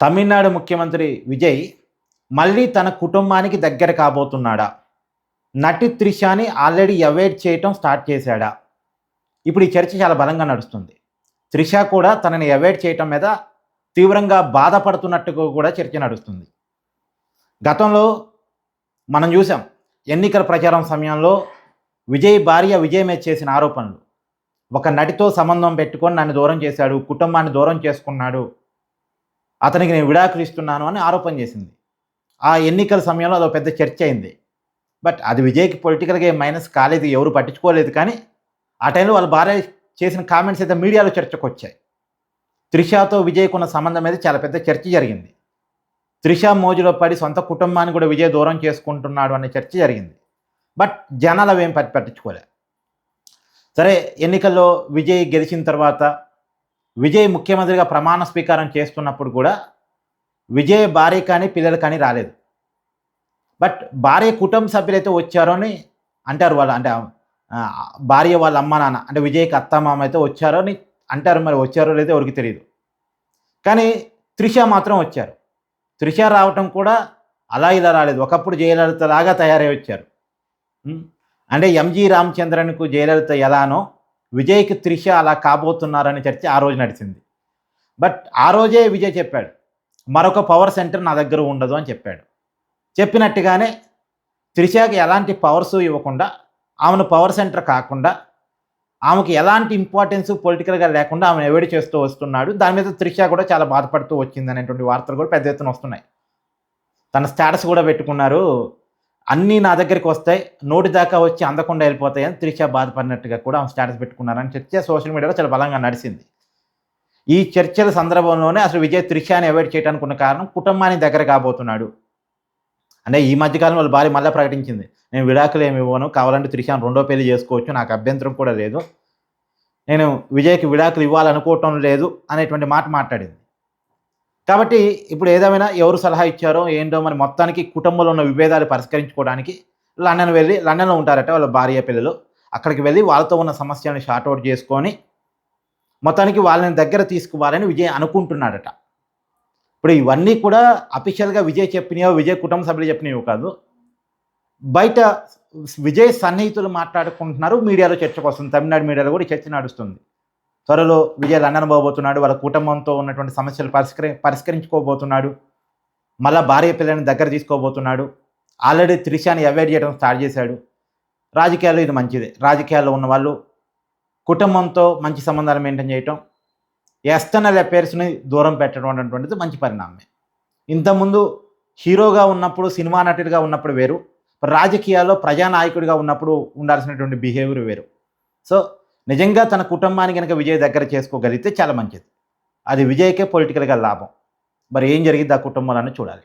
తమిళనాడు ముఖ్యమంత్రి విజయ్ మళ్ళీ తన కుటుంబానికి దగ్గర కాబోతున్నాడా? నటి త్రిషాని ఆల్రెడీ అవాయిడ్ చేయటం స్టార్ట్ చేశాడా? ఇప్పుడు ఈ చర్చ చాలా బలంగా నడుస్తుంది. త్రిష కూడా తనని అవాయిడ్ చేయటం మీద తీవ్రంగా బాధపడుతున్నట్టుగా కూడా చర్చ నడుస్తుంది. గతంలో మనం చూసాం, ఎన్నికల ప్రచారం సమయంలో విజయ్ భార్య విజయ్ మీద చేసిన ఆరోపణలు. ఒక నటితో సంబంధం పెట్టుకొని నన్ను దూరం చేశాడు, కుటుంబాన్ని దూరం చేసుకున్నాడు, అతనికి నేను విడాకులు ఇస్తున్నాను అని ఆరోపణ చేసింది. ఆ ఎన్నికల సమయంలో అదొక పెద్ద చర్చ అయింది. బట్ అది విజయ్కి పొలిటికల్గా ఏం మైనస్ కాలేదు, ఎవరు పట్టించుకోలేదు. కానీ ఆ టైంలో వాళ్ళ భార్య చేసిన కామెంట్స్ అయితే మీడియాలో చర్చకు వచ్చాయి. త్రిషాతో విజయ్కి ఉన్న సంబంధం మీద చాలా పెద్ద చర్చ జరిగింది. త్రిష మోజులో పడి సొంత కుటుంబాన్ని కూడా విజయ్ దూరం చేసుకుంటున్నాడు అనే చర్చ జరిగింది. బట్ జనాలు అవేం పట్టించుకోలే. సరే, ఎన్నికల్లో విజయ్ గెలిచిన తర్వాత విజయ్ ముఖ్యమంత్రిగా ప్రమాణ స్వీకారం చేస్తున్నప్పుడు కూడా విజయ్ భార్య కానీ పిల్లలు కానీ రాలేదు. బట్ భార్య కుటుంబ సభ్యులైతే వచ్చారో అని అంటారు. వాళ్ళు అంటే భార్య వాళ్ళ అమ్మ నాన్న అంటే విజయ్కి అత్త మామ అయితే వచ్చారో అని అంటారు. మరి వచ్చారో లేదో ఎవరికి తెలియదు. కానీ త్రిష మాత్రం వచ్చారు. త్రిష రావటం కూడా అలా ఇలా రాలేదు. ఒకప్పుడు జయలలిత లాగా తయారై వచ్చారు. అంటే ఎంజి రామచంద్రన్కు జయలలిత ఎలానో విజయ్కి త్రిష అలా కాబోతున్నారని చర్చ ఆ రోజు నడిచింది. బట్ ఆ రోజే విజయ్ చెప్పాడు, మరొక పవర్ సెంటర్ నా దగ్గర ఉండదు అని చెప్పాడు. చెప్పినట్టుగానే త్రిషకి ఎలాంటి పవర్స్ ఇవ్వకుండా, ఆమెను పవర్ సెంటర్ కాకుండా, ఆమెకి ఎలాంటి ఇంపార్టెన్స్ పొలిటికల్గా లేకుండా ఆమెను అవాయిడ్ చేస్తూ వస్తున్నాడు. దాని మీద త్రిష కూడా చాలా బాధపడుతూ వచ్చింది అనేటువంటి వార్తలు కూడా పెద్ద ఎత్తున వస్తున్నాయి. తన స్టేటస్ కూడా పెట్టుకున్నారు, అన్నీ నా దగ్గరికి వస్తాయి, నోటి దాకా వచ్చి అందకుండా వెళ్ళిపోతాయని త్రిష బాధపడినట్టుగా కూడా ఆమె స్టేటస్ పెట్టుకున్నారని చర్చ సోషల్ మీడియాలో చాలా బలంగా నడిచింది. ఈ చర్చల సందర్భంలోనే అసలు విజయ్ త్రిషని అవాయిడ్ చేయడానికి ఉన్న కారణం కుటుంబానికి దగ్గర కాబోతున్నాడు. అంటే ఈ మధ్యకాలంలో వాళ్ళ భార్య మళ్ళీ ప్రకటించింది, నేను విడాకులు ఏమి ఇవ్వను, కావాలంటే త్రిషని రెండో పెళ్లి చేసుకోవచ్చు, నాకు అభ్యంతరం కూడా లేదు, నేను విజయ్కి విడాకులు ఇవ్వాలనుకోవటం లేదు అనేటువంటి మాట మాట్లాడింది. కాబట్టి ఇప్పుడు ఏదేమైనా ఎవరు సలహా ఇచ్చారో ఏంటో మరి మొత్తానికి కుటుంబంలో ఉన్న విభేదాలు పరిష్కరించుకోవడానికి లండన్లో ఉంటారట వాళ్ళ భార్య పిల్లలు. అక్కడికి వెళ్ళి వాళ్ళతో ఉన్న సమస్యలను షార్ట్అవుట్ చేసుకొని మొత్తానికి వాళ్ళని దగ్గర తీసుకుపోవాలని విజయ్ అనుకుంటున్నాడట. ఇప్పుడు ఇవన్నీ కూడా అఫీషియల్గా విజయ్ చెప్పినవో, విజయ్ కుటుంబ సభ్యులు చెప్పినవో కాదు, బయట విజయ్ సన్నిహితులు మాట్లాడుకుంటున్నారు. మీడియాలో చర్చకు వస్తుంది, తమిళనాడు మీడియాలో కూడా చర్చ నడుస్తుంది. త్వరలో విజయ్ లండన్ పోబోతున్నాడు, వాళ్ళ కుటుంబంతో ఉన్నటువంటి సమస్యలు పరిష్కరించుకోబోతున్నాడు, మళ్ళీ భార్య పిల్లల్ని దగ్గర తీసుకోబోతున్నాడు. ఆల్రెడీ త్రిషని అవాయిడ్ చేయడం స్టార్ట్ చేశాడు. రాజకీయాల్లో ఇది మంచిదే. రాజకీయాల్లో ఉన్న వాళ్ళు కుటుంబంతో మంచి సంబంధాలు మెయింటైన్ చేయటం, ఎక్స్టర్నల్ అఫైర్స్ని దూరం పెట్టడం అనేటువంటిది మంచి పరిణామమే. ఇంతకుముందు హీరోగా ఉన్నప్పుడు, సినిమా నటుడిగా ఉన్నప్పుడు వేరు, రాజకీయాల్లో ప్రజానాయకుడిగా ఉన్నప్పుడు ఉండాల్సినటువంటి బిహేవియర్ వేరు. సో నిజంగా తన కుటుంబాన్ని కనుక విజయ్ దగ్గర చేసుకోగలిగితే చాలా మంచిది. అది విజయ్కే పొలిటికల్గా లాభం. మరి ఏం జరిగింది ఆ కుటుంబంలో చూడాలి.